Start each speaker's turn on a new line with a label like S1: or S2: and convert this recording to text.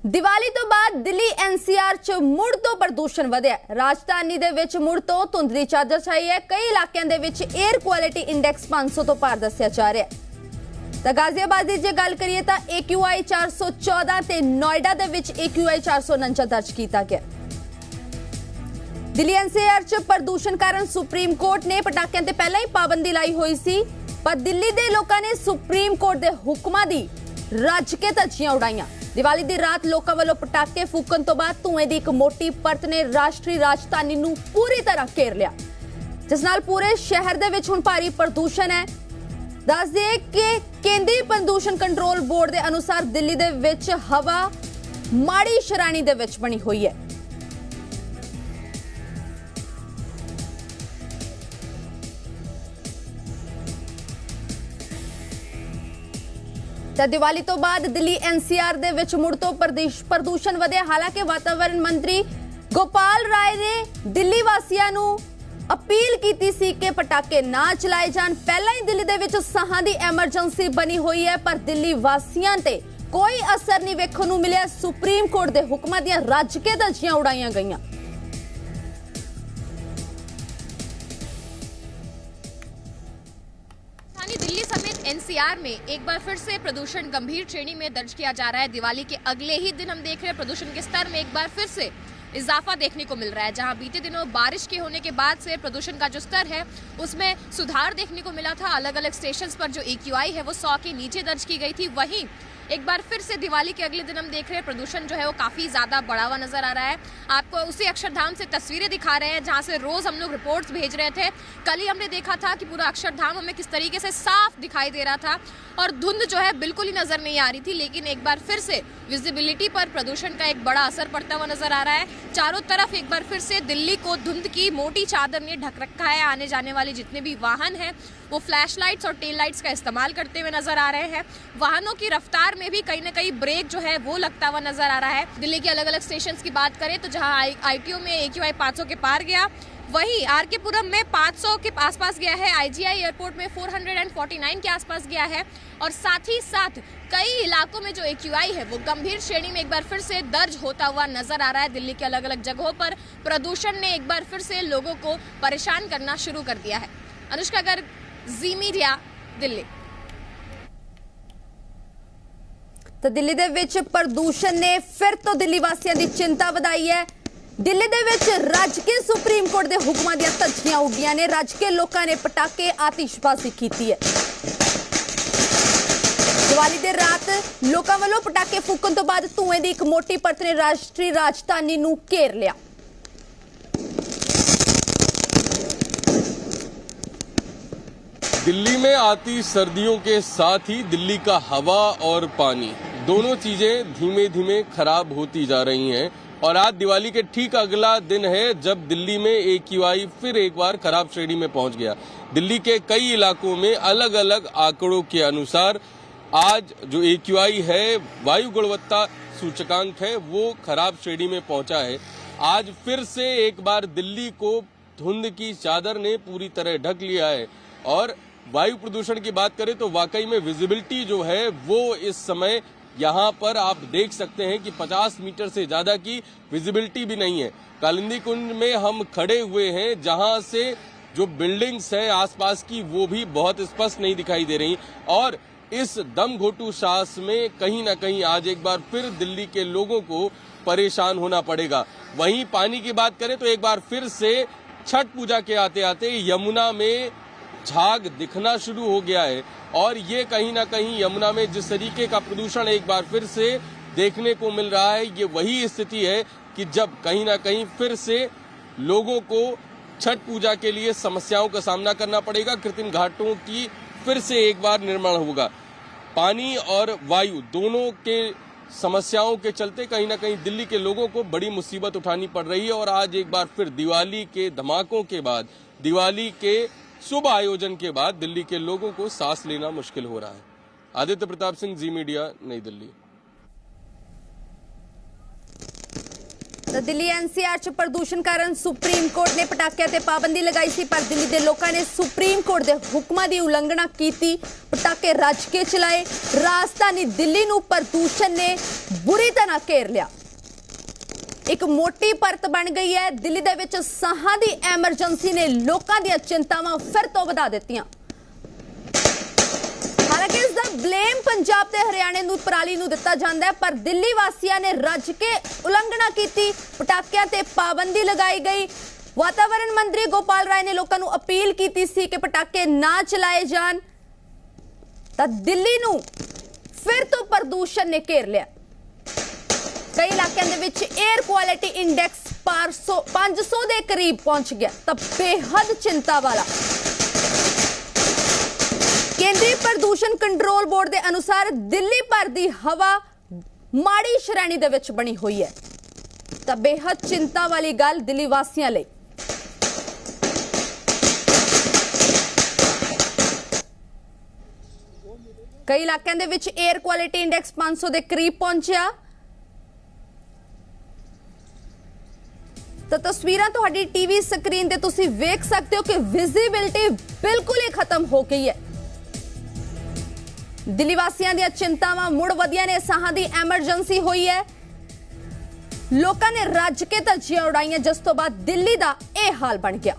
S1: दिवाली तो बाद दिल्ली एनसीआर च मुड़ तो प्रदूषण वधिया। राजधानी दे विच मुड़ तो धुंध दी चादर छाई है। कई इलाकों दे विच एयर क्वालिटी इंडेक्स 500 तो पार दस्सिया जा रहा है। तो गाजियाबाद की जे गल करिए तो AQI 414 ते नोएडा दे विच AQI 449 दर्ज किया गया। दिल्ली एनसीआर च प्रदूषण कारण सुप्रीम कोर्ट ने पटाखियां ते पहला ही पाबंदी लाई हुई सी, पर दिल्ली दे लोकां ने सुप्रीम कोर्ट दे हुक्मां दी रज के धज्जियां उड़ाईयां। दिवाली दी रात लोकां वालों पटाखे फूकण तो बाद धुएं दी एक मोटी परत ने राष्ट्रीय राजधानी नूं पूरी तरह घेर लिया, जिस नाल पूरे शहर दे विच हुण भारी प्रदूषण है। दस दिए कि केंद्रीय प्रदूषण कंट्रोल बोर्ड के अनुसार दिल्ली दे विच हवा माड़ी श्रेणी दे विच बनी हुई है। दिवाली तो बाद दिल्ली एनसीआर दे विच मुड़ तो प्रदूषण वधिया। हालांकि वातावरण मंत्री गोपाल राय ने दिल्ली वासियों नूं अपील की सी कि पटाखे ना चलाए जान। पहला ही दिल्ली दे विच साहां दी एमरजेंसी बनी हुई है, पर दिल्ली वासियों ते कोई असर नहीं वेखण नूं मिलिया। सुप्रीम कोर्ट दे हुक्मां दीआं रज के धज्जियां उड़ाईयां गईयां।
S2: दिल्ली समेत एनसीआर में एक बार फिर से प्रदूषण गंभीर श्रेणी में दर्ज किया जा रहा है। दिवाली के अगले ही दिन हम देख रहे हैं प्रदूषण के स्तर में एक बार फिर से इजाफा देखने को मिल रहा है। जहां बीते दिनों बारिश के होने के बाद से प्रदूषण का जो स्तर है उसमें सुधार देखने को मिला था। अलग अलग स्टेशंस पर जो AQI है वो 100 के नीचे दर्ज की गई थी। वहीं एक बार फिर से दिवाली के अगले दिन हम देख रहे हैं प्रदूषण जो है वो काफी ज्यादा बढ़ा हुआ नजर आ रहा है। आपको उसी अक्षरधाम से तस्वीरें दिखा रहे हैं जहां से रोज हम लोग रिपोर्ट्स भेज रहे थे। कल ही हमने देखा था कि पूरा अक्षरधाम हमें किस तरीके से साफ दिखाई दे रहा था और धुंध जो है बिल्कुल ही नजर नहीं आ रही थी। लेकिन एक बार फिर से विजिबिलिटी पर प्रदूषण का एक बड़ा असर पड़ता हुआ नजर आ रहा है। चारों तरफ एक बार फिर से दिल्ली को धुंध की मोटी चादर ने ढक रखा है। आने जाने वाले जितने भी वाहन हैं वो फ्लैश लाइट्स और टेल लाइट्स का इस्तेमाल करते हुए नजर आ रहे हैं। वाहनों की रफ्तार में भी कहीं ना कहीं ब्रेक जो है वो लगता हुआ नजर आ रहा है। दिल्ली के अलग अलग स्टेशन की बात करें तो जहां ITO में AQI 500 के पार गया, वहीं RK पुरम में 500 के आसपास गया है। IGI एयरपोर्ट में 449 के आसपास गया है। और साथ ही साथ कई इलाकों में जो AQI है वो गंभीर श्रेणी में एक बार फिर से दर्ज होता हुआ नजर आ रहा है। दिल्ली के अलग अलग जगहों पर प्रदूषण ने एक बार फिर से लोगों को परेशान करना शुरू कर दिया है। अनुष्का गर्ग, जी मीडिया, दिल्ली।
S1: तो दिल्ली दे विच प्रदूषण ने फिर तो दिल्ली वासियों की चिंता वधाई है। दिल्ली दे विच रज के सुप्रीम कोर्ट के हुक्मां दीआं धज्जियां उड्डियां ने। रज के लोकां ने पटाखे आतिशबाजी की है। दिवाली दे रात लोकां वालों पटाखे फूकण तो बाद धुएं दी एक मोटी परत ने राष्ट्रीय राजधानी नूं घेर लिया।
S3: दिल्ली में आती सर्दियों के साथ ही दिल्ली का हवा और पानी दोनों चीजें धीमे धीमे खराब होती जा रही हैं। और आज दिवाली के ठीक अगला दिन है जब दिल्ली में AQI फिर एक बार खराब श्रेणी में पहुंच गया। दिल्ली के कई इलाकों में अलग अलग आंकड़ों के अनुसार आज जो AQI है, वायु गुणवत्ता सूचकांक है, वो खराब श्रेणी में पहुंचा है। आज फिर से एक बार दिल्ली को धुंध की चादर ने पूरी तरह ढक लिया है। और वायु प्रदूषण की बात करें तो वाकई में विजिबिलिटी जो है वो इस समय यहाँ पर आप देख सकते हैं कि 50 मीटर से ज्यादा की विजिबिलिटी भी नहीं है। कालिंदी कुंज में हम खड़े हुए हैं जहां से जो बिल्डिंग्स है आसपास की वो भी बहुत स्पष्ट नहीं दिखाई दे रही। और इस दम घोटू सांस में कहीं ना कहीं आज एक बार फिर दिल्ली के लोगों को परेशान होना पड़ेगा। वहीं पानी की बात करें तो एक बार फिर से छठ पूजा के आते आते यमुना में झाग दिखना शुरू हो गया है। और ये कहीं ना कहीं यमुना में जिस तरीके का प्रदूषण एक बार फिर से देखने को मिल रहा है, ये वही स्थिति है कि जब कहीं ना कहीं फिर से लोगों को छठ पूजा के लिए समस्याओं का सामना करना पड़ेगा। कृत्रिम घाटों की फिर से एक बार निर्माण होगा। पानी और वायु दोनों के समस्याओं के चलते कहीं ना कहीं दिल्ली के लोगों को बड़ी मुसीबत उठानी पड़ रही है। और आज एक बार फिर दिवाली के धमाकों के बाद, दिवाली के शुभ आयोजन के बाद दिल्ली के लोगों को सांस लेना मुश्किल हो रहा है। आदित्य प्रताप सिंह, जी मीडिया, नई दिल्ली।
S1: तो दिल्ली एनसीआर च प्रदूषण कारण सुप्रीम कोर्ट ने पटाखियां ते पाबंदी लगाई सी, पर दिल्ली के लोगों ने सुप्रीम कोर्ट के हुक्मां की उलंघना की, पटाखे रज के चलाए। राजधानी दिल्ली नूं प्रदूषण ने बुरी ਦੇ ਨਾਲ ਘੇਰ ਲਿਆ। ਇੱਕ ਮੋਟੀ ਪਰਤ ਬਣ ਗਈ ਹੈ। ਦਿੱਲੀ ਦੇ ਵਿੱਚ ਸਾਹਾਂ ਦੀ ਐਮਰਜੈਂਸੀ ਨੇ ਲੋਕਾਂ ਦੀਆਂ ਚਿੰਤਾਵਾਂ ਫਿਰ ਤੋਂ ਵਧਾ ਦਿੱਤੀਆਂ। ਹਾਲਾਂਕਿ ਇਸ ਦਾ ਬਲੇਮ ਪੰਜਾਬ ਤੇ ਹਰਿਆਣੇ ਨੂੰ ਪਰਾਲੀ ਨੂੰ ਦਿੱਤਾ ਜਾਂਦਾ ਹੈ, ਪਰ ਦਿੱਲੀ ਵਾਸੀਆਂ ਨੇ ਰੱਜ ਕੇ ਉਲੰਘਣਾ ਕੀਤੀ। ਪਟਾਕਿਆਂ ਤੇ ਪਾਬੰਦੀ ਲਗਾਈ ਗਈ। ਵਾਤਾਵਰਣ ਮੰਤਰੀ ਗੋਪਾਲ ਰਾਏ ਨੇ ਲੋਕਾਂ ਨੂੰ ਅਪੀਲ ਕੀਤੀ ਸੀ ਕਿ ਪਟਾਕੇ ਨਾ ਚਲਾਏ ਜਾਣ, ਤਾਂ ਦਿੱਲੀ ਨੂੰ ਫਿਰ ਤੋਂ ਪ੍ਰਦੂਸ਼ਣ ਨੇ ਘੇਰ ਲਿਆ। ਕਈ ਇਲਾਕਿਆਂ ਦੇ ਵਿੱਚ 에ਅਰ ਕੁਆਲਿਟੀ ਇੰਡੈਕਸ 500 ਦੇ ਕਰੀਬ ਪਹੁੰਚ ਗਿਆ, ਤਾਂ ਬੇਹੱਦ ਚਿੰਤਾ ਵਾਲਾ। ਕੇਂਦਰੀ ਪ੍ਰਦੂਸ਼ਣ ਕੰਟਰੋਲ ਬੋਰਡ ਦੇ ਅਨੁਸਾਰ ਦਿੱਲੀ ਭਰ ਦੀ ਹਵਾ ਮਾੜੀ ਸ਼੍ਰੇਣੀ ਦੇ ਵਿੱਚ ਬਣੀ ਹੋਈ ਹੈ, ਤਾਂ ਬੇਹੱਦ ਚਿੰਤਾ ਵਾਲੀ ਗੱਲ ਦਿੱਲੀ ਵਾਸੀਆਂ ਲਈ। ਕਈ ਇਲਾਕਿਆਂ ਦੇ ਵਿੱਚ 에ਅਰ ਕੁਆਲਿਟੀ ਇੰਡੈਕਸ 500 ਦੇ ਕਰੀਬ ਪਹੁੰਚਿਆ। ਤਾਂ ਤਸਵੀਰਾਂ ਤੁਹਾਡੀ ਟੀਵੀ ਸਕਰੀਨ ਤੇ ਤੁਸੀਂ ਵੇਖ ਸਕਦੇ ਹੋ ਕਿ ਵਿਜ਼ਿਬਿਲਿਟੀ ਬਿਲਕੁਲ ਹੀ ਖਤਮ ਹੋ ਗਈ ਹੈ। ਦਿੱਲੀ ਵਾਸੀਆਂ ਦੀਆਂ ਚਿੰਤਾਵਾਂ ਮੁੜ ਵਧੀਆਂ ਨੇ। ਸਾਹਾਂ ਦੀ ਐਮਰਜੈਂਸੀ ਹੋਈ ਹੈ। ਲੋਕਾਂ ਨੇ ਰੱਜ ਕੇ ਧੱਜੀਆਂ ਉਡਾਈਆਂ, ਜਿਸ ਤੋਂ ਬਾਅਦ ਦਿੱਲੀ ਦਾ ਇਹ ਹਾਲ ਬਣ ਗਿਆ।